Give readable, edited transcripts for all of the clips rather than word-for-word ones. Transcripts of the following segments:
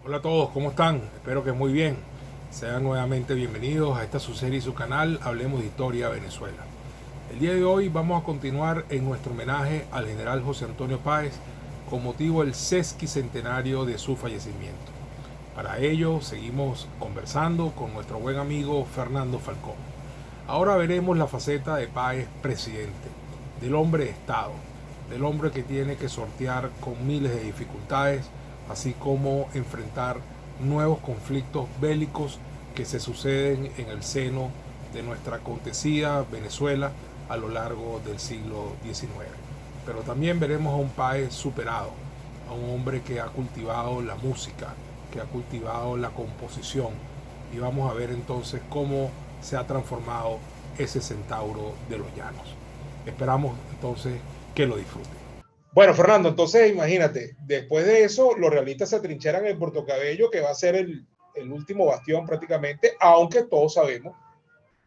Hola a todos, ¿cómo están? Espero que muy bien. Sean nuevamente bienvenidos a esta su serie y su canal Hablemos de Historia Venezuela. El día de hoy vamos a continuar en nuestro homenaje al general José Antonio Páez con motivo del sesquicentenario de su fallecimiento. Para ello seguimos conversando con nuestro buen amigo Fernando Falcón. Ahora veremos la faceta de Páez presidente, del hombre de Estado, del hombre que tiene que sortear con miles de dificultades, así como enfrentar nuevos conflictos bélicos que se suceden en el seno de nuestra acontecida Venezuela a lo largo del siglo XIX. Pero también veremos a un Páez superado, a un hombre que ha cultivado la música, que ha cultivado la composición, y vamos a ver entonces cómo se ha transformado ese centauro de los llanos. Esperamos entonces que lo disfruten. Bueno, Fernando, entonces imagínate, después de eso, los realistas se atrincheran en Puerto Cabello, que va a ser el último bastión prácticamente, aunque todos sabemos,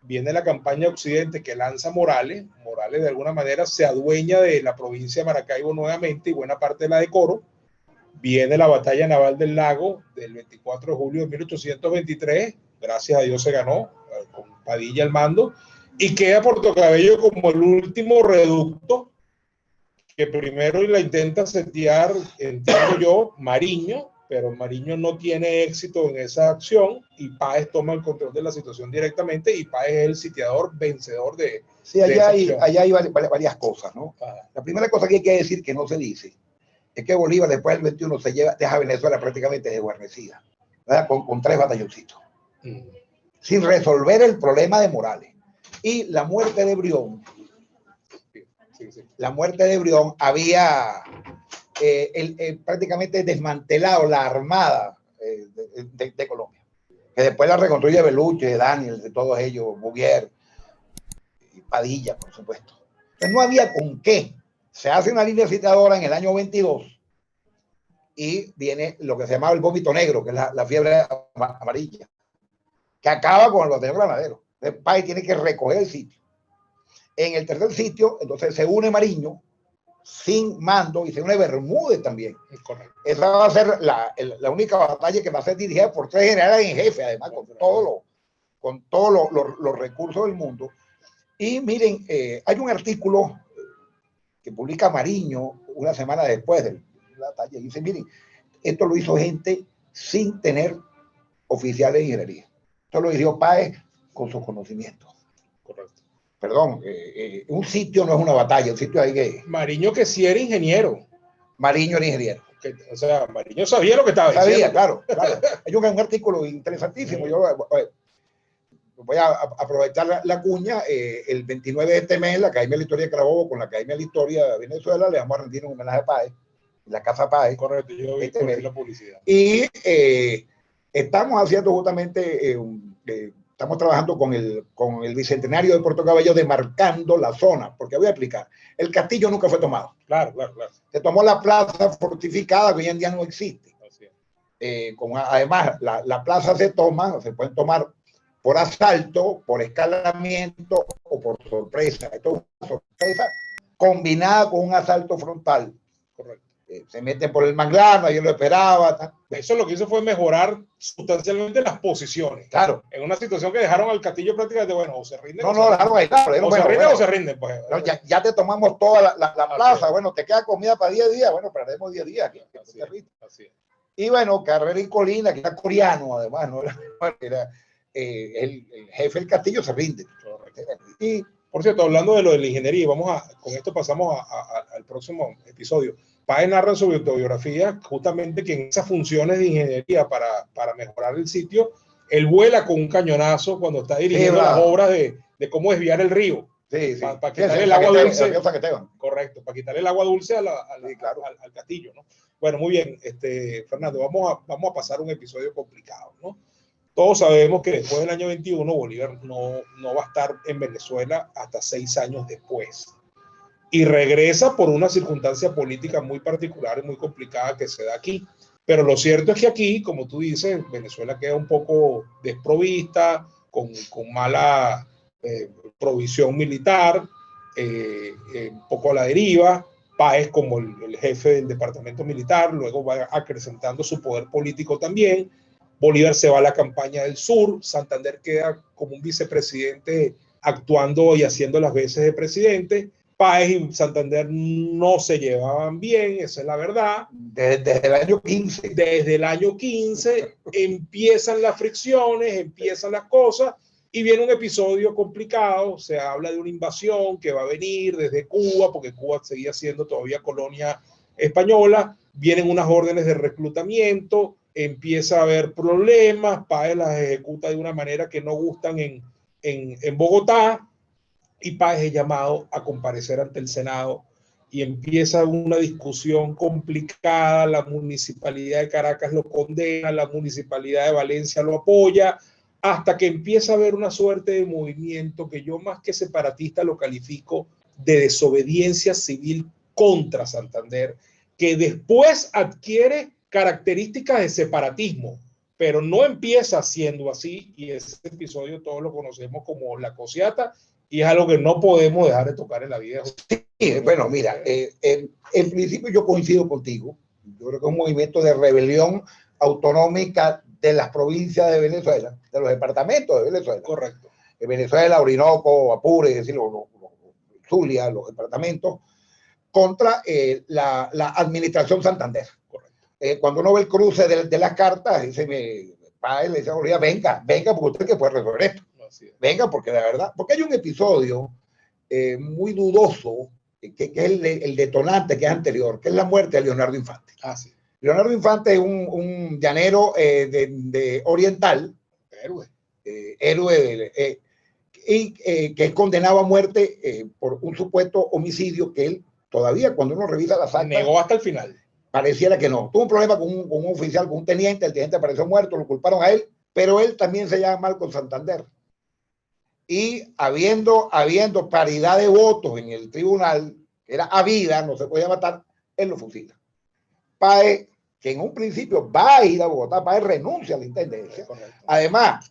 viene la campaña Occidente que lanza Morales. Morales de alguna manera se adueña de la provincia de Maracaibo nuevamente y buena parte de la de Coro. Viene la batalla naval del Lago del 24 de julio de 1823, gracias a Dios se ganó, con Padilla al mando, y queda Puerto Cabello como el último reducto que primero la intenta setear, entiendo yo, Mariño, pero Mariño no tiene éxito en esa acción y Páez toma el control de la situación directamente y Páez es el sitiador vencedor Sí, de esa acción. allá hay varias cosas, ¿no? La primera cosa que hay que decir que no se dice es que Bolívar después del 21 deja Venezuela prácticamente desguarnecida, ¿verdad? Con 3 batalloncitos, sin resolver el problema de Morales. Y la muerte de Brión, la muerte de Brión había prácticamente desmantelado la armada de Colombia, que después la reconstruye Beluche, Daniel, de todos ellos, Bouvier y Padilla, por supuesto. Entonces no había con qué. Se hace una línea citadora en el año 22 y viene lo que se llamaba el vómito negro, que es la fiebre amarilla, que acaba con el batallón granadero. Entonces Páez tiene que recoger el sitio. En el tercer sitio, entonces se une Mariño sin mando y se une Bermúdez también. Correcto. Esa va a ser la única batalla que va a ser dirigida por 3 generales en jefe, además, con todos los recursos del mundo. Y miren, hay un artículo que publica Mariño una semana después de la batalla y dice, miren, esto lo hizo gente sin tener oficiales de ingeniería. Esto lo hizo Páez con sus conocimientos. Correcto. Perdón, un sitio no es una batalla, un sitio hay que... Mariño que sí era ingeniero. Mariño era ingeniero. O sea, Mariño sabía lo que estaba diciendo. Sabía, claro. Hay un artículo interesantísimo. Yo voy a aprovechar la cuña. El 29 de este mes, la Academia de la Historia de Carabobo con la Academia de la Historia de Venezuela le vamos a rendir un homenaje a Páez, la Casa Páez. Correcto, yo vi la publicidad. Y estamos haciendo justamente, estamos trabajando con el Bicentenario de Puerto Cabello, demarcando la zona, porque voy a explicar. El castillo nunca fue tomado. Claro, claro, claro. Se tomó la plaza fortificada, que hoy en día no existe. Además, la plaza se pueden tomar por asalto, por escalamiento o por sorpresa. Esto es una sorpresa combinada con un asalto frontal. Correcto. Se meten por el Manglano, yo lo esperaba. Eso lo que hizo fue mejorar sustancialmente las posiciones. Claro. En una situación que dejaron al castillo prácticamente, bueno, o se rinden. No, dejaron ahí. Claro, o se rinden, pues. Ya te tomamos toda la plaza. Bueno, te queda comida para 10 días. Bueno, esperaremos 10 días. Así es. Y bueno, Carrera y Colina, que era coreano, además, ¿no? Era el jefe del castillo, se rinde. Y, por cierto, hablando de lo de la ingeniería, con esto pasamos al próximo episodio. Páez narra en su autobiografía justamente que en esas funciones de ingeniería para mejorar el sitio, él vuela con un cañonazo cuando está dirigiendo las obras de cómo desviar el río. Sí, para quitarle el agua dulce. Correcto, para quitarle el agua dulce al castillo, ¿no? Bueno, muy bien, Fernando, vamos a pasar un episodio complicado, ¿no? Todos sabemos que después del año 21 Bolívar no va a estar en Venezuela hasta 6 años después. Y regresa por una circunstancia política muy particular y muy complicada que se da aquí. Pero lo cierto es que aquí, como tú dices, Venezuela queda un poco desprovista, con mala provisión militar, un poco a la deriva, Páez como el jefe del departamento militar, luego va acrecentando su poder político también. Bolívar se va a la campaña del sur, Santander queda como un vicepresidente actuando y haciendo las veces de presidente. Páez y Santander no se llevaban bien, esa es la verdad. Desde el año 15. Desde el año 15 empiezan las fricciones, empiezan las cosas y viene un episodio complicado. Se habla de una invasión que va a venir desde Cuba, porque Cuba seguía siendo todavía colonia española. Vienen unas órdenes de reclutamiento, empieza a haber problemas, Páez las ejecuta de una manera que no gustan en Bogotá, y Páez es llamado a comparecer ante el Senado y empieza una discusión complicada. La municipalidad de Caracas lo condena, la municipalidad de Valencia lo apoya, hasta que empieza a haber una suerte de movimiento que yo más que separatista lo califico de desobediencia civil contra Santander, que después adquiere características de separatismo, pero no empieza siendo así, y ese episodio todos lo conocemos como la Cociata, y es algo que no podemos dejar de tocar en la vida. Sí, bueno, mira, en principio yo coincido contigo. Yo creo que es un movimiento de rebelión autonómica de las provincias de Venezuela, de los departamentos de Venezuela. Correcto. Venezuela, Orinoco, Apure, es decir, Zulia, los departamentos, contra la administración Santander. Correcto. Cuando uno ve el cruce de las cartas, dice, Páez le dice a Bolívar, venga, porque usted que puede resolver esto. Venga, porque de verdad, porque hay un episodio muy dudoso, que es el detonante que es anterior, que es la muerte de Leonardo Infante. Sí. Leonardo Infante es un llanero de oriental, héroe, que es condenado a muerte por un supuesto homicidio que él todavía, cuando uno revisa las actas, negó hasta el final. Pareciera que no. Tuvo un problema con un oficial, con un teniente, el teniente apareció muerto, lo culparon a él, pero él también se llama mal con Santander. Y habiendo paridad de votos en el tribunal, que era a vida, no se podía matar, él lo fusila. Páez, que en un principio va a ir a Bogotá, Páez renuncia a la intendencia. Además,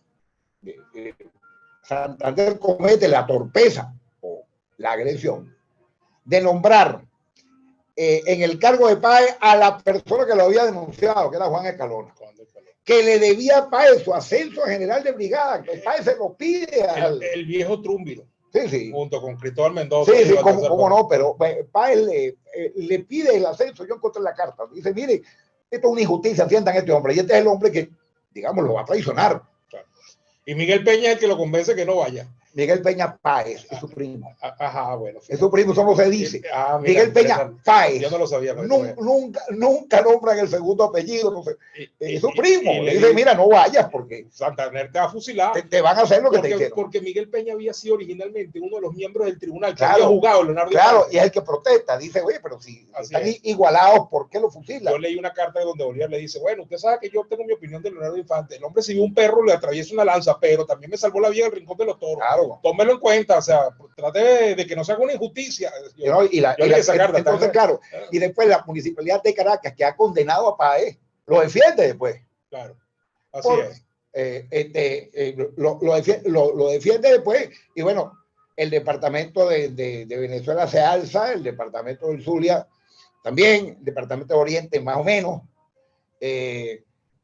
Santander comete la torpeza o la agresión de nombrar en el cargo de Páez a la persona que lo había denunciado, que era Juan Escalona, que le debía a Páez su ascenso a general de brigada, que Páez se lo pide al... el viejo Trúmbilo. Sí, sí. Junto con Cristóbal Mendoza. Sí, cómo no, pero Páez le pide el ascenso. Yo encontré la carta. Dice, mire, esto es una injusticia, sientan a este hombre. Y este es el hombre que, digamos, lo va a traicionar. Claro. Y Miguel Peña es el que lo convence que no vaya. Miguel Peña Páez es su primo. Ajá, bueno. Es su primo, eso no se dice. Mira, Miguel Peña Páez. Yo no lo sabía. Nunca nombran el segundo apellido. No sé. Es su primo. Le dice, mira, no vayas porque Santander te va a fusilar. Te van a hacer lo que te hicieron. Porque Miguel Peña había sido originalmente uno de los miembros del tribunal que había juzgado Leonardo. Claro, y es el que protesta. Dice, oye, pero si están igualados, ¿por qué lo fusilan? Yo leí una carta donde Bolívar le dice, bueno, usted sabe que yo tengo mi opinión de Leonardo Infante. El hombre, si vio un perro, le atraviesa una lanza, pero también me salvó la vida en el Rincón de los Toros. Claro. Tómelo en cuenta. O sea, trate de que no se haga una injusticia. Entonces, claro, y después la municipalidad de Caracas, que ha condenado a Páez, lo defiende después. Claro, así es. Lo defiende después, y bueno, el departamento de Venezuela se alza, el departamento del Zulia también, el departamento de Oriente más o menos,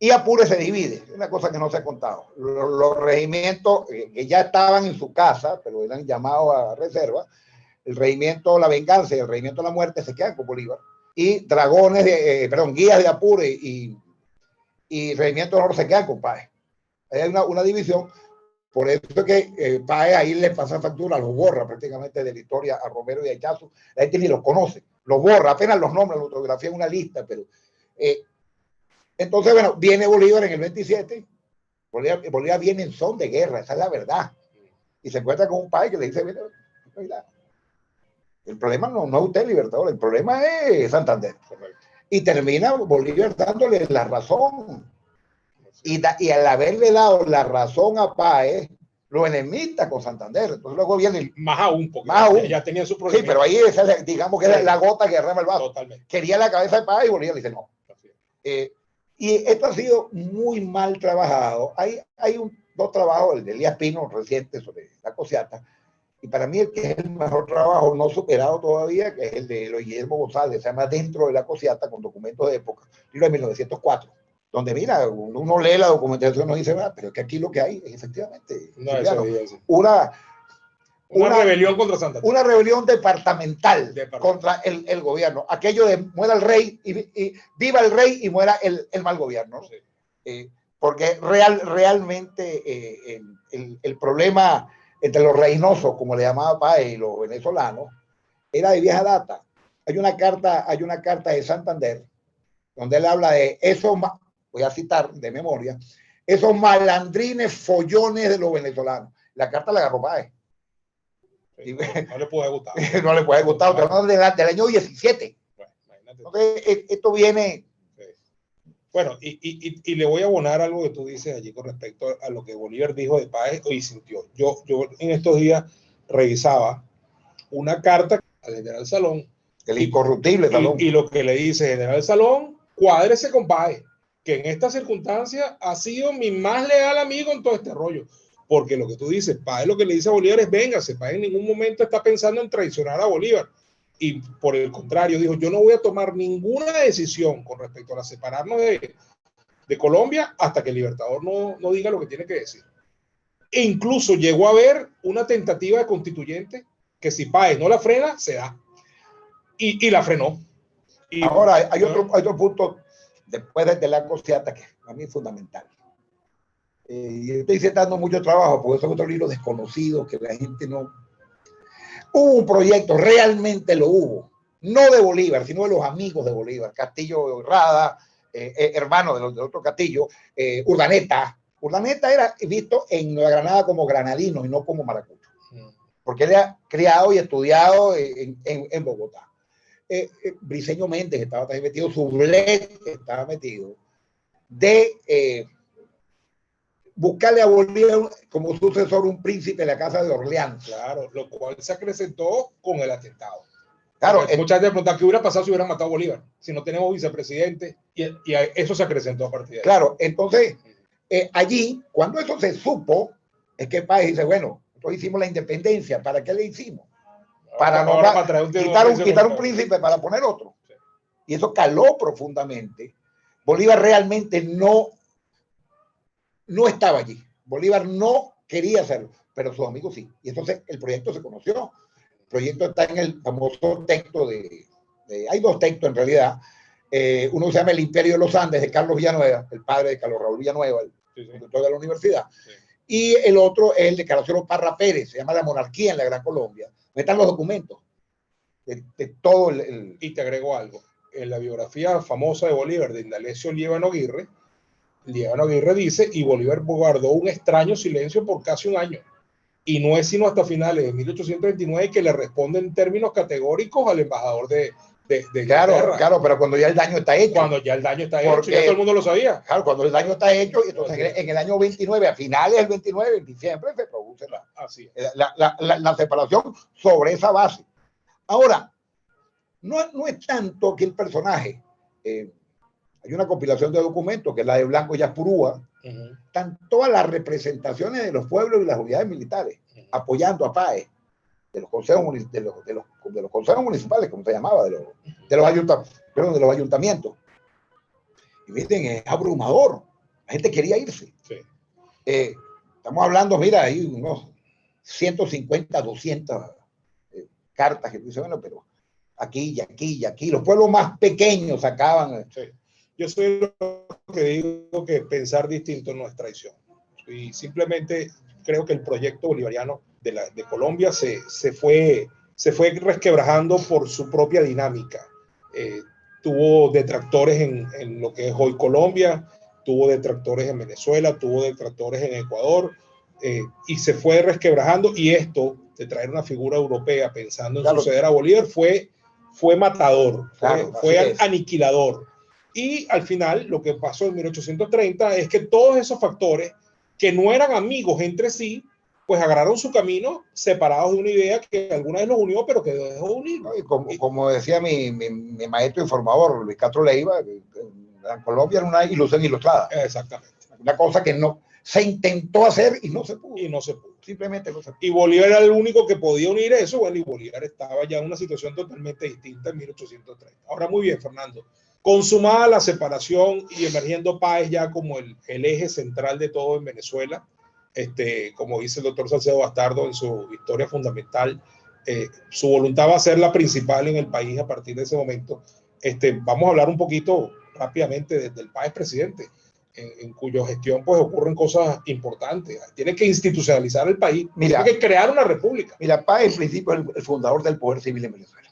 y Apure se divide, una cosa que no se ha contado. Los regimientos que ya estaban en su casa, pero eran llamados a reserva, el regimiento La Venganza y el regimiento La Muerte se quedan con Bolívar, y guías de Apure y regimiento Honor se quedan con Páez. Hay una división, por eso que Páez ahí le pasa factura, los borra prácticamente de la historia a Romero y a Echazo, la gente ni los conoce, los borra, apenas los nombra, los fotografía en una lista, pero... entonces, bueno, viene Bolívar en el 27, Bolívar viene en son de guerra, esa es la verdad, y se encuentra con un Páez que le dice, mira, el problema no es usted, Libertador, el problema es Santander. Y termina Bolívar dándole la razón, y al haberle dado la razón a Páez, lo enemista con Santander. Entonces luego viene más aún, porque ya tenía su problema. Sí, pero ahí digamos que es la gota que derrama el vaso. Totalmente. Quería la cabeza de Páez y Bolívar le dice no. Y esto ha sido muy mal trabajado. Hay dos trabajos, el de Elías Pino reciente sobre la Cociata, Y para mí el que es el mejor trabajo no superado todavía, que es el de Guillermo González, se llama Dentro de la Cosiata, con documentos de época, libro de 1904, donde mira, uno lee la documentación y uno dice, pero es que aquí lo que hay es efectivamente una rebelión contra Santa Fe. Una rebelión departamental contra el gobierno. Aquello de muera el rey y viva el rey y muera el mal gobierno. Sí. Porque realmente el problema entre los reinosos, como le llamaba Páez, y los venezolanos, era de vieja data. Hay una carta de Santander donde él habla de esos, voy a citar de memoria, esos malandrines follones de los venezolanos. La carta la agarró Páez. No le puede gustar. No le puede gustar. Del año 17. Bueno, entonces, esto viene. Bueno, y le voy a abonar algo que tú dices allí con respecto a lo que Bolívar dijo de Páez y sintió. Yo en estos días revisaba una carta al general Salón. El incorruptible Salón. Y lo que le dice general Salón, cuádrese con Páez, que en esta circunstancia ha sido mi más leal amigo en todo este rollo. Porque lo que tú dices, Páez lo que le dice a Bolívar es véngase. Páez en ningún momento está pensando en traicionar a Bolívar. Y por el contrario, dijo, yo no voy a tomar ninguna decisión con respecto a separarnos de Colombia hasta que el Libertador no diga lo que tiene que decir. E incluso llegó a haber una tentativa de constituyente que si Páez no la frena, se da. Y la frenó. Y ahora, hay otro punto después de la Cosiata que a mí es fundamental. Y estoy citando mucho trabajo, porque son otros libros desconocidos que la gente no... Hubo un proyecto, realmente lo hubo, no de Bolívar, sino de los amigos de Bolívar, Castillo Rada, hermano del otro Castillo, Urdaneta. Urdaneta era visto en Nueva Granada como granadino y no como maracucho, porque él era criado y estudiado en Bogotá. Briceño Méndez estaba también metido, Sublet estaba metido, de buscarle a Bolívar como sucesor un príncipe de la casa de Orleans. Claro, lo cual se acrecentó con el atentado. Claro, muchas veces preguntan qué hubiera pasado si hubieran matado a Bolívar, si no tenemos vicepresidente, y eso se acrecentó a partir de ahí. Claro, entonces, allí, cuando eso se supo, es que Páez dice, bueno, nosotros hicimos la independencia, ¿para qué le hicimos? Para quitar un príncipe para poner otro. Sí. Y eso caló profundamente. Bolívar realmente no estaba allí. Bolívar no quería hacerlo, pero sus amigos sí. Y entonces el proyecto se conoció. El proyecto está en el famoso texto hay dos textos en realidad. Uno se llama El Imperio de los Andes, de Carlos Villanueva, el padre de Carlos Raúl Villanueva, el director de la universidad. Sí. Y el otro es el de Carlos Parra Pérez, se llama La Monarquía en la Gran Colombia. Donde están los documentos de todo Y te agrego algo. En la biografía famosa de Bolívar, de Indalecio Líbano Aguirre dice, y Bolívar guardó un extraño silencio por casi un año. Y no es sino hasta finales de 1829 que le responde en términos categóricos al embajador de Claro, pero cuando ya el daño está hecho. Cuando ya el daño está hecho, ya todo el mundo lo sabía. Claro, cuando el daño está hecho, y entonces en el año 29, a finales del 29, en diciembre, se produce la separación sobre esa base. Ahora, no es tanto que el personaje... hay una compilación de documentos que es la de Blanco y Aspurúa, están todas las representaciones de los pueblos y las unidades militares apoyando a Páez, de los consejos municipales, como se llamaba, de los ayuntamientos. Y miren, es abrumador, la gente quería irse. Sí. Estamos hablando, mira, hay unos 150, 200 cartas que dicen, bueno, pero aquí y aquí y aquí, los pueblos más pequeños sacaban. Sí. Yo soy lo que digo que pensar distinto no es traición. Y simplemente creo que el proyecto bolivariano de Colombia se fue resquebrajando por su propia dinámica. Tuvo detractores en lo que es hoy Colombia, tuvo detractores en Venezuela, tuvo detractores en Ecuador, y se fue resquebrajando. Y esto de traer una figura europea pensando en suceder a Bolívar fue matador, fue aniquilador. Y al final lo que pasó en 1830 es que todos esos factores que no eran amigos entre sí, pues agarraron su camino separados de una idea que alguna vez los unió, pero que dejó unir. Y como decía mi maestro informador, Luis Castro Leiva, en Colombia era una ilusión ilustrada. Exactamente. Una cosa que no se intentó hacer y no se pudo. simplemente no se pudo. Y Bolívar era el único que podía unir eso, bueno, y Bolívar estaba ya en una situación totalmente distinta en 1830. Ahora, muy bien, Fernando. Consumada la separación y emergiendo Páez ya como el eje central de todo en Venezuela, como dice el doctor Salcedo Bastardo en su historia fundamental, su voluntad va a ser la principal en el país a partir de ese momento. Vamos a hablar un poquito rápidamente desde el Páez presidente, en cuya gestión pues ocurren cosas importantes. Tiene que institucionalizar el país, Mira, tiene que crear una república. Mira, Páez en principio es el fundador del poder civil en Venezuela.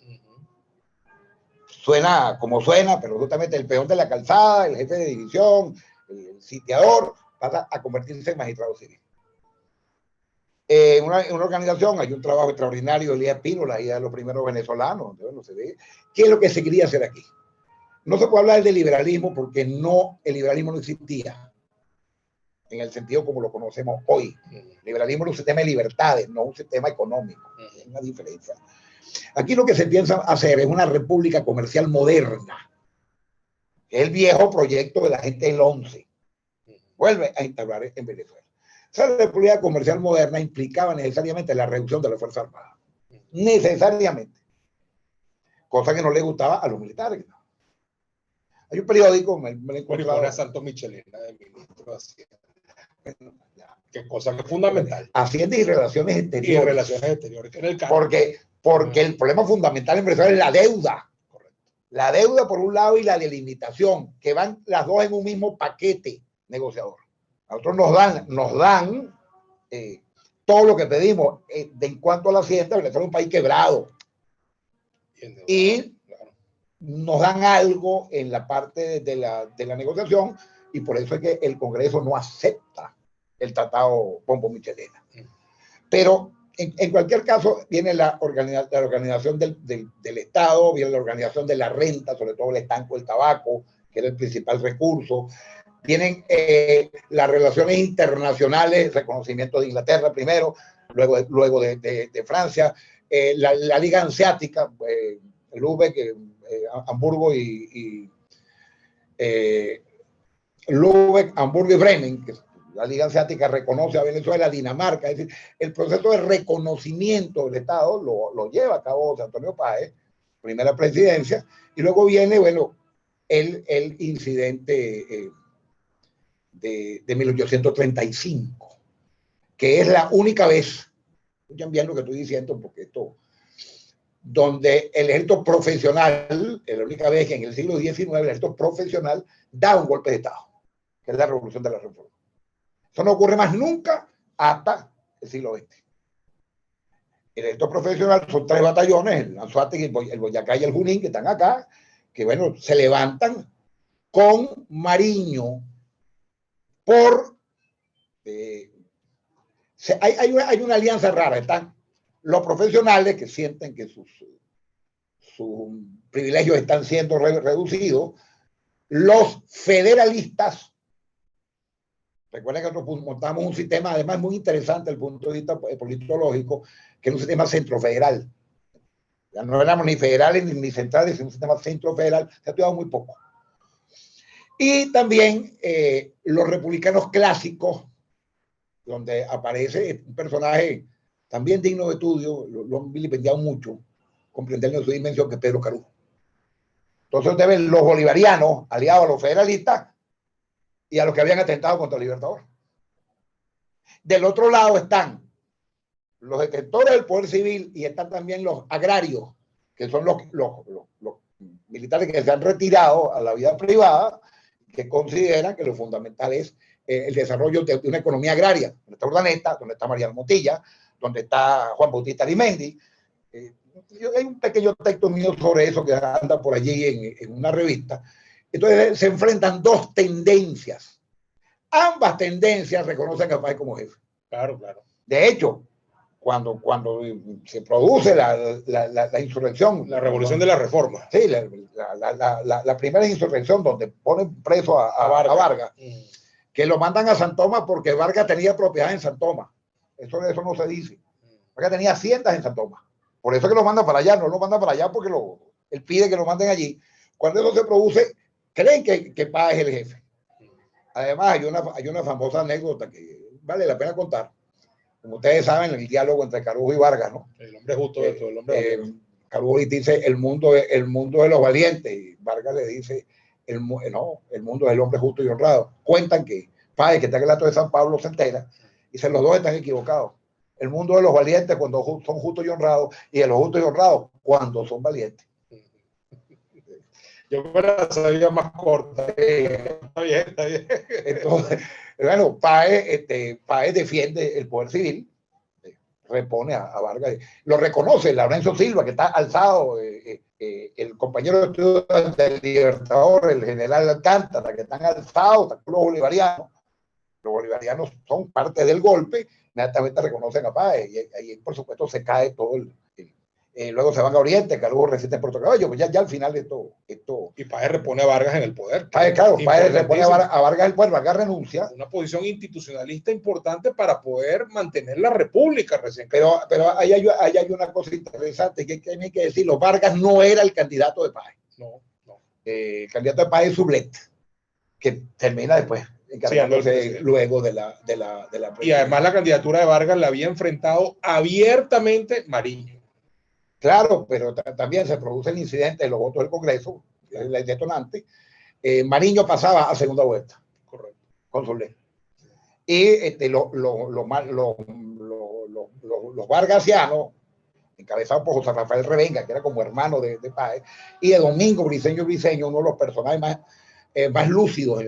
Suena como suena, pero justamente el peón de la calzada, el jefe de división, el sitiador, pasa a convertirse en magistrado civil. En una organización hay un trabajo extraordinario, Elías Pínola, y de los primeros venezolanos. Bueno, se ve. ¿Qué es lo que se quería hacer aquí? No se puede hablar de liberalismo porque el liberalismo no existía en el sentido como lo conocemos hoy. El liberalismo es un sistema de libertades, no un sistema económico. Es una diferencia. Aquí lo que se piensa hacer es una república comercial moderna. El viejo proyecto de la gente del 11 vuelve a instaurar en Venezuela. Esa república comercial moderna implicaba necesariamente la reducción de la Fuerza Armada. Necesariamente. Cosa que no le gustaba a los militares. Hay un periódico, me lo encontrado. A Santos Michelena de ministro de Hacienda. Qué cosa que es fundamental. Hacienda y relaciones exteriores. Y relaciones exteriores, que era el caso. Porque el problema fundamental en Venezuela es la deuda. Correcto. La deuda por un lado y la delimitación, que van las dos en un mismo paquete negociador. Nosotros nos dan todo lo que pedimos en cuanto a la Hacienda. Venezuela es un país quebrado. Y nos dan algo en la parte de la negociación, y por eso es que el Congreso no acepta el tratado Pombo-Michelena. Pero en cualquier caso viene la organización del Estado, viene la organización de la renta, sobre todo el estanco del tabaco, que era el principal recurso. Vienen las relaciones internacionales, reconocimiento de Inglaterra primero, luego de Francia, la Liga Hanseática, el Lübeck, Hamburgo Lübeck, Hamburgo y Bremen, que la Liga Hanseática reconoce a Venezuela, Dinamarca. Es decir, el proceso de reconocimiento del Estado lo lleva a cabo José Antonio Páez, primera presidencia, y luego viene, bueno, el incidente de 1835, que es la única vez, escuchen bien lo que estoy diciendo, porque esto, donde el ejército profesional, es la única vez que en el siglo XIX el ejército profesional da un golpe de Estado, que es la Revolución de la Reforma. Eso no ocurre más nunca hasta el siglo XX. El ejército profesional son 3 batallones, el Anzoátegui, el Boyacá y el Junín, que están acá, que bueno, se levantan con Mariño por... hay una alianza rara. Están los profesionales que sienten que sus privilegios están siendo reducidos, los federalistas. Recuerden que nosotros montamos un sistema además muy interesante desde el punto de vista politológico, que es un sistema centrofederal. Ya no éramos ni federales ni centrales, sino un sistema centrofederal. Se ha estudiado muy poco. Y también los republicanos clásicos, donde aparece un personaje también digno de estudio, lo han vilipendiado mucho, comprenderlo en su dimensión, que es Pedro Carujo. Entonces ustedes ven los bolivarianos aliados a los federalistas y a los que habían atentado contra el Libertador. Del otro lado están los detentores del poder civil y están también los agrarios, que son los militares que se han retirado a la vida privada, que consideran que lo fundamental es el desarrollo de una economía agraria, donde está Urdaneta, donde está Mariano Motilla, donde está Juan Bautista Arimendi. Hay un pequeño texto mío sobre eso que anda por allí en una revista. Entonces se enfrentan 2 tendencias. Ambas tendencias reconocen a Páez como jefe. Claro, claro. De hecho, cuando se produce la insurrección, la revolución de la reforma. Sí, la primera insurrección donde ponen preso a Vargas, que lo mandan a San Tomás porque Vargas tenía propiedad en San Tomás. Eso no se dice. Vargas tenía haciendas en San Tomás. Por eso es que lo mandan para allá, no lo mandan para allá porque él pide que lo manden allí. Cuando eso se produce, creen que Páez es el jefe. Además, hay una famosa anécdota que vale la pena contar. como ustedes saben, el diálogo entre Carujo y Vargas, ¿no? El hombre justo de todo, el hombre Carujo dice el mundo de los valientes, y Vargas le dice el mundo es el hombre justo y honrado. Cuentan que Páez, que está en el acto de San Pablo, se entera, y dice los dos están equivocados. El mundo de los valientes cuando son justos y honrados, y de los justos y honrados cuando son valientes. Yo me la sabía más corta. Está bien, está bien. Entonces, bueno, Páez defiende el poder civil, repone a Vargas, lo reconoce Laurencio Silva, que está alzado, el compañero de estudio del Libertador, el general Alcántara, que están alzados, los bolivarianos. Los bolivarianos son parte del golpe, inmediatamente reconocen a Páez, y ahí, por supuesto, se cae todo luego se van a Oriente, Carujo resiste en Puerto Cabello, pues ya al final de esto. Y Páez repone a Vargas en el poder. Páez repone a Vargas en el poder, Vargas renuncia. Una posición institucionalista importante para poder mantener la república recién. Pero ahí hay una cosa interesante que hay que decirlo. Vargas no era el candidato de Páez. No. El candidato de Páez es Sublet, que termina después encargándose luego de la y además la candidatura de Vargas la había enfrentado abiertamente Mariño. Claro, pero también se produce el incidente de los votos del Congreso, el detonante. Mariño pasaba a segunda vuelta. Correcto. Con Soler. Y los vargasianos, encabezados por José Rafael Revenga, que era como hermano de Páez, y de Domingo Briceño, uno de los personajes más lúcidos,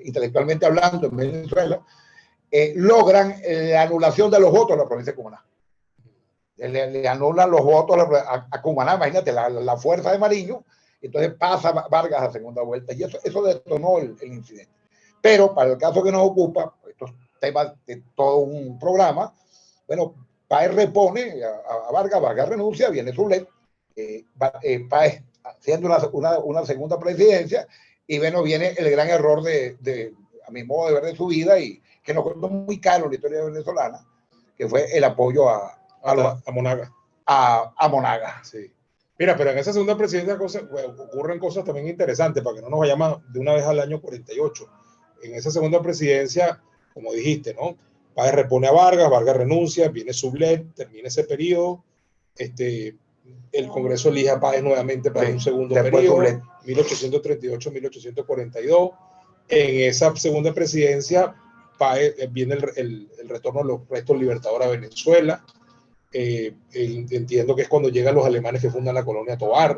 intelectualmente hablando, en Venezuela, logran la anulación de los votos de la provincia de Cumaná. Le anulan los votos a Cumaná, imagínate, la fuerza de Mariño, entonces pasa Vargas a segunda vuelta, y eso detonó el incidente. Pero para el caso que nos ocupa, estos temas de todo un programa, bueno, Páez repone a Vargas, Vargas renuncia, viene Sublet, Páez haciendo una segunda presidencia, y bueno, viene el gran error a mi modo de ver, de su vida, y que nos costó muy caro en la historia venezolana, que fue el apoyo a Monaga. A Monaga. Sí. Mira, pero en esa segunda presidencia ocurren cosas también interesantes, para que no nos vayamos de una vez al año 48. En esa segunda presidencia, como dijiste, ¿no? Páez repone a Vargas, Vargas renuncia, viene Sublet, termina ese periodo, el Congreso elige a Páez nuevamente para un segundo periodo, 1838-1842. En esa segunda presidencia, Páez, viene el retorno de los restos libertadores a Venezuela. Entiendo que es cuando llegan los alemanes que fundan la colonia Tovar.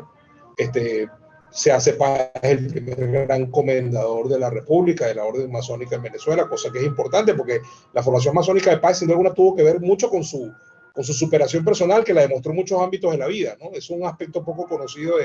Se hace Páez el primer gran comendador de la República, de la Orden Masónica en Venezuela, cosa que es importante porque la formación masónica de Páez sin duda alguna tuvo que ver mucho con su superación personal, que la demostró en muchos ámbitos de la vida, ¿no? Es un aspecto poco conocido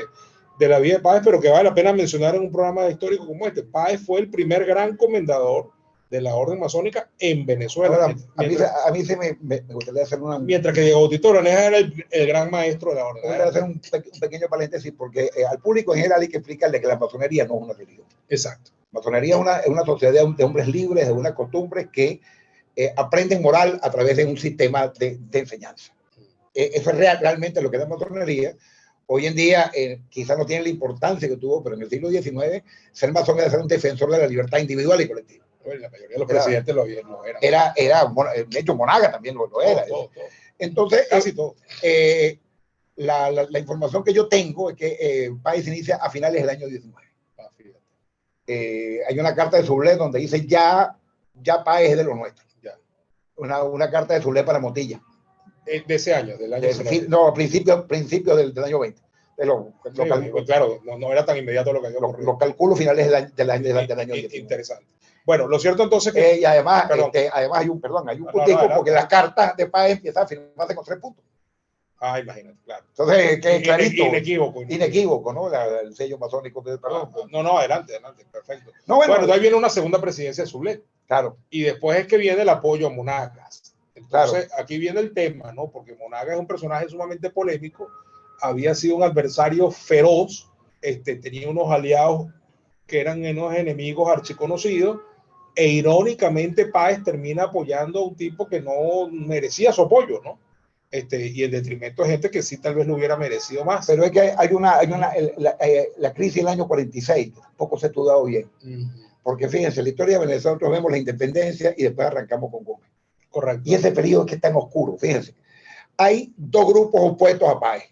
de la vida de Páez, pero que vale la pena mencionar en un programa histórico como este. Páez fue el primer gran comendador de la Orden Masónica en Venezuela. Ahora, a mí sí me gustaría hacer mientras que Diego Bautista Urdaneta era el gran maestro de la Orden. Voy a hacer un pequeño paréntesis porque al público en general hay que explicarle que la masonería no es una religión. Exacto. La masonería es una sociedad de hombres libres, de unas costumbres que aprenden moral a través de un sistema de enseñanza. Eso es realmente lo que es la masonería. Hoy en día quizás no tiene la importancia que tuvo, pero en el siglo XIX ser masón era ser un defensor de la libertad individual y colectiva. La mayoría de los presidentes lo eran. De hecho, Monaga también lo era. Todo. Entonces, casi todo. La información que yo tengo es que Páez inicia a finales del año 19. Hay una carta de Sublet donde dice ya Páez es de los nuestros. Ya. Una carta de Sublet para Motilla. De ese año, del año 19. No, principio del año 20. Claro, no era tan inmediato lo que había ocurrido. Los cálculos finales del año 19. Interesante. Bueno, lo cierto entonces que... y además hay un puntico, porque las cartas de Páez empiezan a firmarse con 3 puntos. Imagínate, claro. Entonces, que clarito. Inequívoco, ¿no? El sello masónico del perdón. No, adelante, perfecto. Bueno, ahí viene una segunda presidencia de Sublet. Claro. Y después es que viene el apoyo a Monagas. Entonces, aquí viene el tema, ¿no? Porque Monagas es un personaje sumamente polémico, había sido un adversario feroz, tenía unos aliados que eran unos enemigos archiconocidos, e irónicamente Páez termina apoyando a un tipo que no merecía su apoyo, ¿no? Y en detrimento de gente que sí tal vez lo hubiera merecido más. Pero es que hay la crisis del año 46, poco se ha estudiado bien. Porque fíjense, la historia de Venezuela, nosotros vemos la independencia y después arrancamos con Gómez. Correcto. Y ese periodo es que está en oscuro, fíjense. Hay dos grupos opuestos a Páez,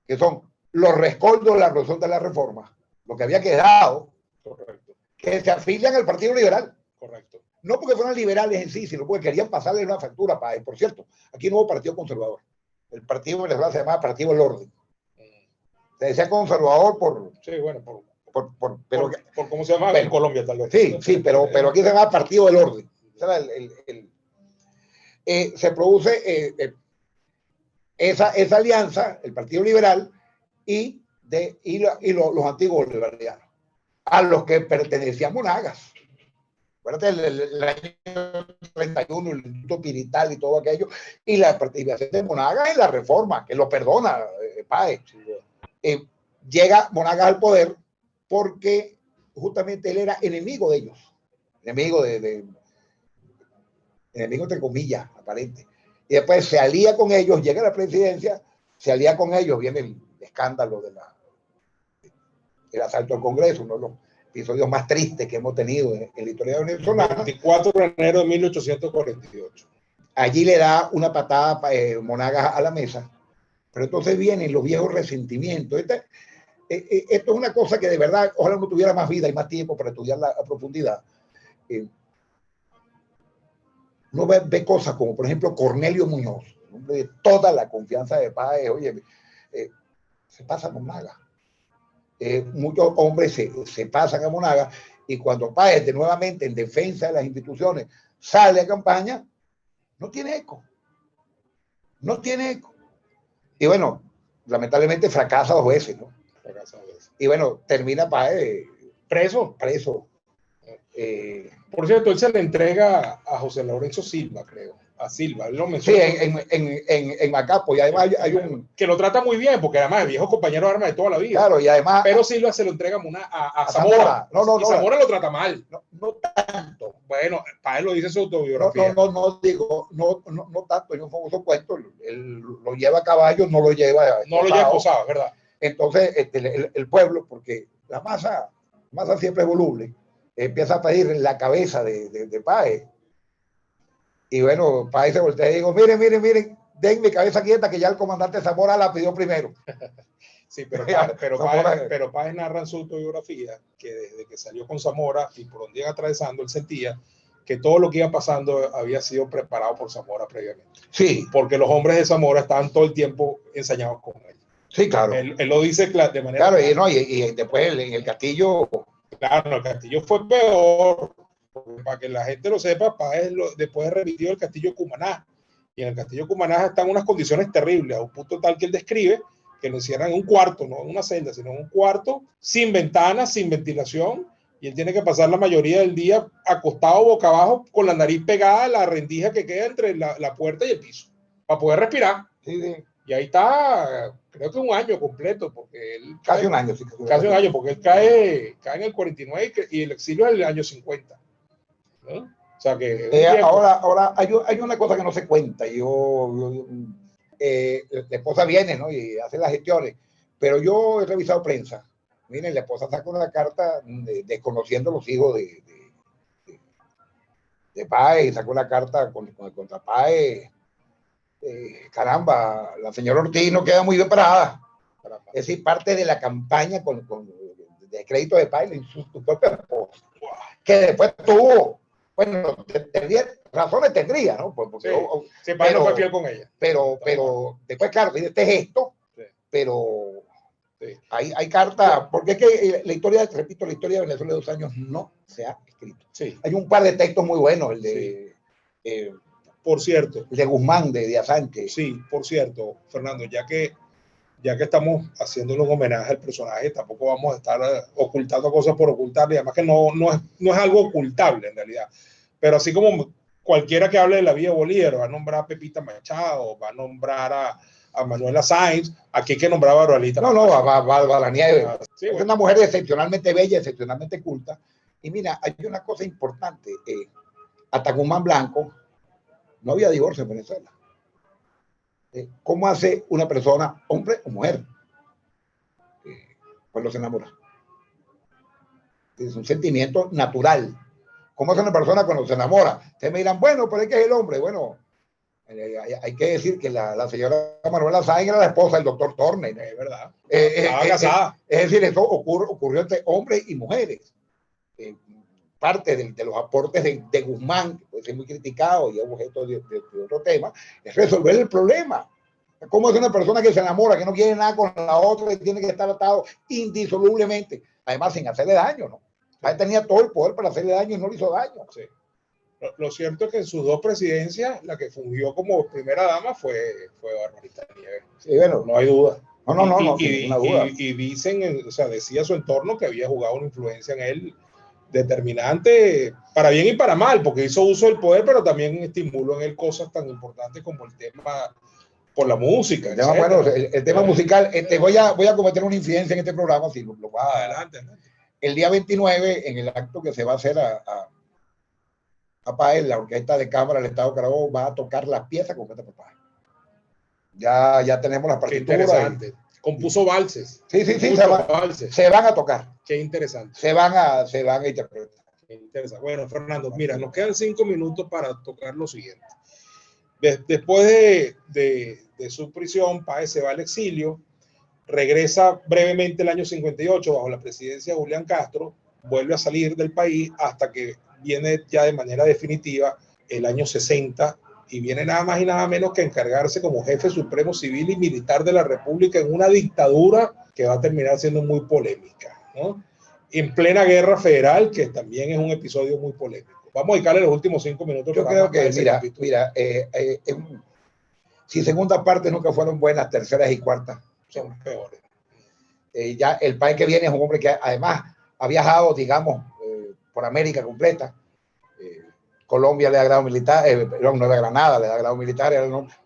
que son los rescoldos de la resolución de la reforma, lo que había quedado, Correcto. que se afilian al Partido Liberal. Correcto. No porque fueran liberales en sí, sino porque querían pasarle una factura a Páez. Por cierto, aquí no hubo partido conservador. El partido venezolano se llamaba Partido del Orden. Se decía conservador por... Sí, bueno, por cómo se llama en Colombia, tal vez. Sí, pero aquí se llama Partido del Orden. Se produce esa alianza, el Partido Liberal y los antiguos bolivarianos, a los que pertenecía Monagas. Acuérdate el año 31, el Instituto Pirital y todo aquello, y la participación de Monagas en la reforma, que lo perdona Páez. Llega Monagas al poder porque justamente él era enemigo de ellos, enemigo enemigo entre comillas, aparente. Y después se alía con ellos, llega a la presidencia, se alía con ellos, viene el escándalo del asalto al Congreso, uno de los episodios más tristes que hemos tenido en la historia venezolana. 24 de enero de 1848. Allí le da una patada Monagas a la mesa, pero entonces vienen los viejos resentimientos. Esto es una cosa que de verdad, ojalá no tuviera más vida y más tiempo para estudiarla a profundidad. Uno ve cosas como, por ejemplo, Cornelio Muñoz, hombre de toda la confianza de Páez, oye, se pasa a Monagas. Muchos hombres se pasan a Monagas y cuando Páez de nuevamente en defensa de las instituciones sale a campaña, no tiene eco. No tiene eco. Y bueno, lamentablemente fracasa 2 veces, ¿no? Y bueno, termina Páez preso. Por cierto, él se le entrega a José Lorenzo Silva, creo. A Silva, él lo menciona. Sí, en Macapo. Y además hay un... Que lo trata muy bien, porque además es viejo compañero de armas de toda la vida. Claro, y además... Pero Silva se lo entrega a Zamora. No, y Zamora lo trata mal. No tanto. Bueno, Páez lo dice en su autobiografía. No tanto. En un famoso puesto, él lo lleva a caballo, no lo lleva esposado, ¿verdad? Entonces, el pueblo, porque la masa siempre es voluble, empieza a pedir la cabeza de Páez. Y bueno, Páez se voltea y digo, miren, den mi cabeza quieta que ya el comandante Zamora la pidió primero. Sí, pero Páez narra en su autobiografía que desde que salió con Zamora y por donde iba atravesando, él sentía que todo lo que iba pasando había sido preparado por Zamora previamente. Sí. Porque los hombres de Zamora estaban todo el tiempo ensañados con él. Sí, claro. Él lo dice de manera... Claro, y después en el Castillo... Claro, el Castillo fue peor. Para que la gente lo sepa, Páez después repitió el Castillo de Cumaná. Y en el Castillo de Cumaná están unas condiciones terribles, a un punto tal que él describe que lo encierran en un cuarto, no en una celda, sino en un cuarto, sin ventanas, sin ventilación, y él tiene que pasar la mayoría del día acostado boca abajo, con la nariz pegada a la rendija que queda entre la puerta y el piso, para poder respirar. Sí. Y ahí está, creo que un año completo, porque él... Casi un año, sí. Casi un año, porque él cae en el 49 y el exilio es el año 50. ¿No? O sea que... ahora hay una cosa que no se cuenta. La esposa viene, ¿no? Y hace las gestiones, pero yo he revisado prensa. Miren, la esposa saca una carta desconociendo los hijos de Páez, sacó una carta contra Páez. Caramba, la señora Ortiz no queda muy bien parada. Es decir, parte de la campaña de crédito de Páez en su propia esposa, que después tuvo, bueno, razones tendría, ¿no? Porque Páez no fue fiel con ella. Pero después, claro, tiene este gesto, pero hay carta, porque es que la historia de Venezuela de 2 años no se ha escrito. Sí. Hay un par de textos muy buenos, el de... por cierto. De Guzmán, de Díaz Sánchez. Sí, por cierto, Fernando, ya que estamos haciéndole un homenaje al personaje, tampoco vamos a estar ocultando cosas por ocultar, y además que no es algo ocultable en realidad. Pero así como cualquiera que hable de la vida de Bolívar va a nombrar a Pepita Machado, va a nombrar a Manuela Sáenz, aquí hay que nombrar a Barbarita. No, a la Nieve. Sí, es una mujer excepcionalmente bella, excepcionalmente culta. Y mira, hay una cosa importante. Hasta Guzmán Blanco no había divorcio en Venezuela. ¿Cómo hace una persona, hombre o mujer, cuando se enamora? Es un sentimiento natural. ¿Cómo es una persona cuando se enamora? Ustedes me dirán, bueno, pero es que es el hombre. Bueno, hay que decir que la señora Manuela Sáenz era la esposa del doctor Turner. Es verdad. Estaba casada. Es decir, eso ocurrió entre hombres y mujeres. Parte de los aportes de Guzmán, que puede ser muy criticado y es objeto de otro tema, es resolver el problema. ¿Cómo es una persona que se enamora, que no quiere nada con la otra y tiene que estar atado indisolublemente? Además, sin hacerle daño, ¿no? Él tenía todo el poder para hacerle daño y no le hizo daño. Sí. Lo cierto es que en sus dos presidencias, la que fungió como primera dama fue Barbarita Nieves. Sí, bueno, no hay duda. No, y dicen, o sea, decía su entorno que había jugado una influencia en él determinante, para bien y para mal, porque hizo uso del poder, pero también estimuló en él cosas tan importantes como el tema por la música. El tema musical, voy a cometer una incidencia en este programa, si lo va adelante. El día 29, en el acto que se va a hacer a Páez, la Orquesta de Cámara del Estado de Carabobo va a tocar las piezas completas por Páez. Ya tenemos las partituras. Interesante. Compuso valses. Sí, se van a tocar. Qué interesante. Se van a interpretar. Qué interesante. Bueno, Fernando, mira, nos quedan 5 minutos para tocar lo siguiente. Después de su prisión, Páez se va al exilio, regresa brevemente el año 58 bajo la presidencia de Julián Castro, vuelve a salir del país hasta que viene ya de manera definitiva el año 60 y viene nada más y nada menos que encargarse como jefe supremo civil y militar de la República en una dictadura que va a terminar siendo muy polémica, ¿no? En plena guerra federal, que también es un episodio muy polémico. Vamos a dedicarle los últimos 5 minutos. Yo creo que, mira, si segunda parte nunca fueron buenas, terceras y cuartas son peores. Ya el país que viene es un hombre que además ha viajado, digamos, por América completa. Colombia le da grado militar, Nueva Granada le da grado militar,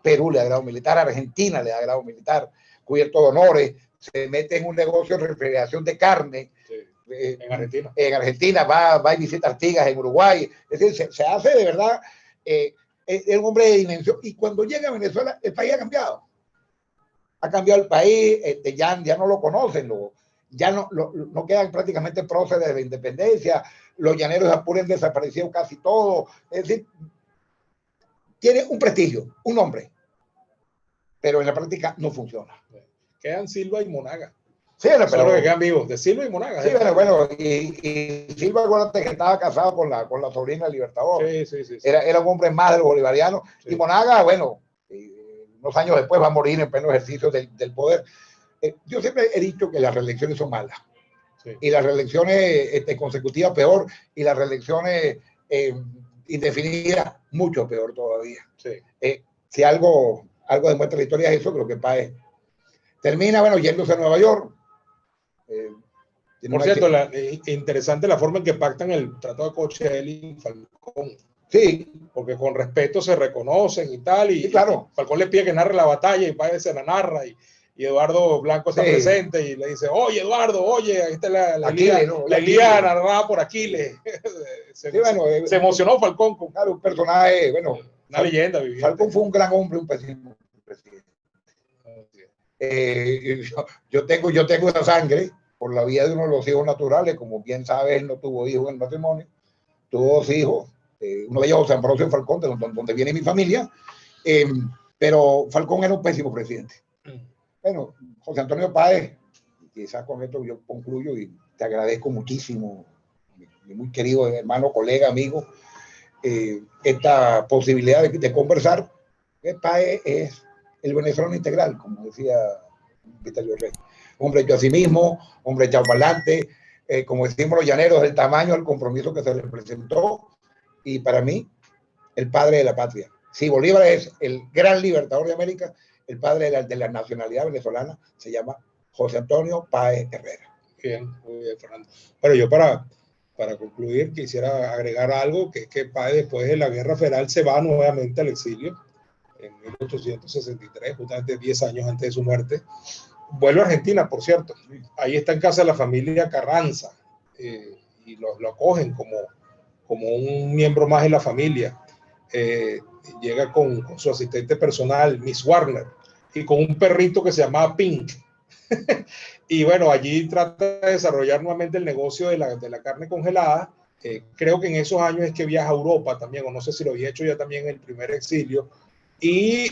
Perú le da grado militar, Argentina le da grado militar, cubierto de honores, se mete en un negocio de refrigeración de carne. Sí. En Argentina. En Argentina va y visita Artigas en Uruguay. Es decir, se hace de verdad, es un hombre de dimensión. Y cuando llega a Venezuela, el país ha cambiado. Ha cambiado el país, ya no lo conocen, ya no quedan prácticamente próceres de la independencia, los llaneros de Apure han desaparecido casi todos. Es decir, tiene un prestigio, un nombre, pero en la práctica no funciona. Quedan Silva y Monaga. Sí, pero que quedan vivos, de Silva y Monaga. Sí, bueno, y Silva, acuérdate que estaba casado con la sobrina del Libertador. Sí. Era un hombre más de los bolivarianos. Sí. Y Monaga, bueno, unos años después va a morir en pleno ejercicio del poder. Yo siempre he dicho que las reelecciones son malas. Sí. Y las reelecciones consecutivas peor, y las reelecciones indefinidas mucho peor todavía. Sí. Si algo demuestra la historia es eso, creo que Páez termina, bueno, yéndose a Nueva York. Por cierto, interesante la forma en que pactan el Tratado de Cochelis y Falcón. Sí. Porque con respeto se reconocen y tal, y, sí, claro. Falcón le pide que narre la batalla y Páez se la narra, y Eduardo Blanco está presente y le dice, oye Eduardo, oye, ahí está la Ilíada narrada por Aquiles. se emocionó Falcón. Claro, un personaje, bueno. Una leyenda viviente. Falcón fue un gran hombre, un pésimo presidente. Yo tengo esa sangre por la vida de uno de los hijos naturales. Como bien sabes, él no tuvo hijos en el matrimonio, tuvo 2 hijos, uno de ellos José Ambrosio Falcón, de donde viene mi familia, pero Falcón era un pésimo presidente. Bueno, José Antonio Páez, quizás con esto yo concluyo y te agradezco muchísimo, mi muy querido hermano, colega, amigo, esta posibilidad de conversar. Páez es el venezolano integral, como decía Vitalio Rey. Hombre hecho a sí mismo, hombre echado para adelante, como decimos los llaneros, del tamaño del compromiso que se le presentó, y para mí, el padre de la patria. Si Bolívar es el gran libertador de América, el padre de la nacionalidad venezolana se llama José Antonio Páez Herrera. Bien, muy bien, Fernando. Bueno, yo para concluir quisiera agregar algo, que es que Páez después de la guerra federal se va nuevamente al exilio en 1863, justamente 10 años antes de su muerte. Vuelve a Argentina, por cierto. Ahí está en casa de la familia Carranza, y lo acogen como un miembro más de la familia. Llega con su asistente personal, Miss Warner, y con un perrito que se llamaba Pink. Y bueno, allí trata de desarrollar nuevamente el negocio de la carne congelada, Creo que en esos años es que viaja a Europa también, o no sé si lo había hecho ya también en el primer exilio. Y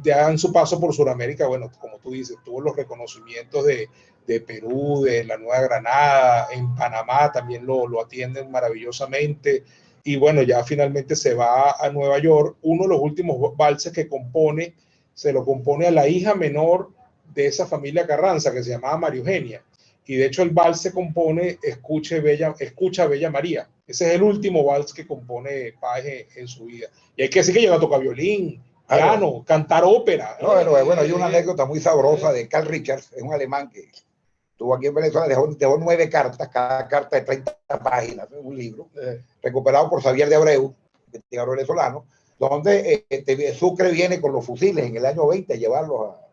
ya en su paso por Sudamérica, bueno, como tú dices, tuvo los reconocimientos de Perú, de la Nueva Granada, en Panamá también lo atienden maravillosamente. Y bueno, ya finalmente se va a Nueva York. Uno de los últimos valses que compone, se lo compone a la hija menor de esa familia Carranza, que se llamaba María Eugenia. Y de hecho el vals se compone Escucha Bella María. Ese es el último vals que compone Páez en su vida. Y hay que decir que llega a tocar violín, piano, cantar ópera. No, pero bueno, hay una anécdota muy sabrosa de Carl Richards, es un alemán que estuvo aquí en Venezuela, dejó 9 cartas, cada carta de 30 páginas, un libro, recuperado por Xavier de Abreu, investigador venezolano, donde Sucre viene con los fusiles en el año 20 a llevarlos a...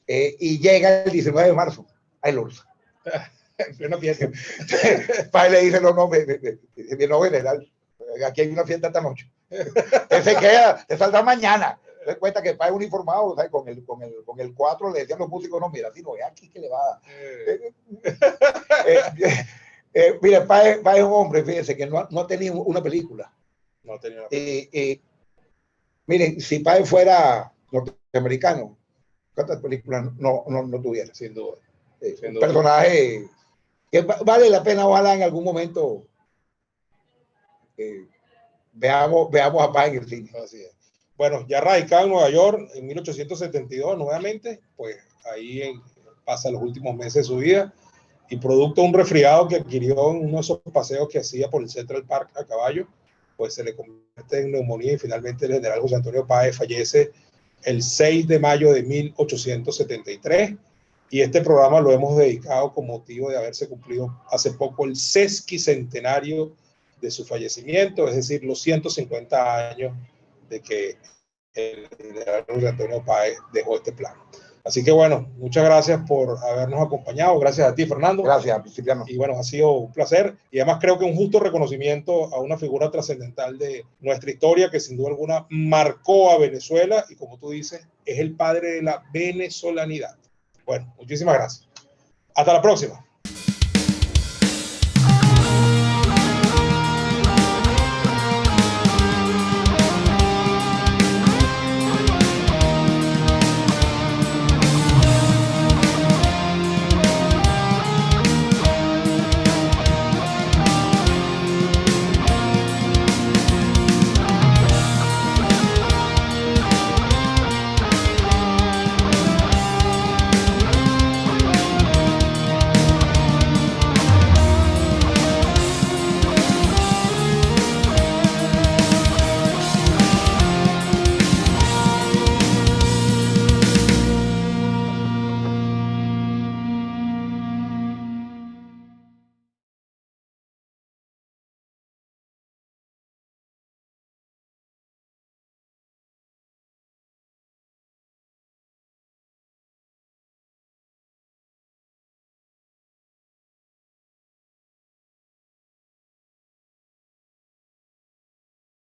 y llega el 19 de marzo a El Ursa. En plena fiesta. Páez le dice, no, general, aquí hay una fiesta esta noche. Él se queda, te saldrá mañana. Se cuenta que Páez uniformado, ¿sabes? Con el 4 le decían los músicos, no, mira, si no es aquí que le va a dar. Mira, Páez es un hombre, fíjense, que no ha tenido una película. No tenía miren, si Páez fuera norteamericano, ¿cuántas películas no tuviera? Sin duda. Un personaje que vale la pena, ojalá en algún momento veamos a Páez en el cine. Así es. Bueno, ya radicado en Nueva York en 1872 nuevamente, pues ahí pasa los últimos meses de su vida y producto de un resfriado que adquirió en uno de esos paseos que hacía por el Central Park a caballo, pues se le convierte en neumonía y finalmente el general José Antonio Páez fallece el 6 de mayo de 1873. Y este programa lo hemos dedicado con motivo de haberse cumplido hace poco el sesquicentenario de su fallecimiento, es decir, los 150 años de que el general José Antonio Páez dejó este plano. Así que bueno, muchas gracias por habernos acompañado. Gracias a ti, Fernando. Gracias, Cipriano. Y bueno, ha sido un placer. Y además creo que un justo reconocimiento a una figura trascendental de nuestra historia que sin duda alguna marcó a Venezuela y como tú dices, es el padre de la venezolanidad. Bueno, muchísimas gracias. Hasta la próxima.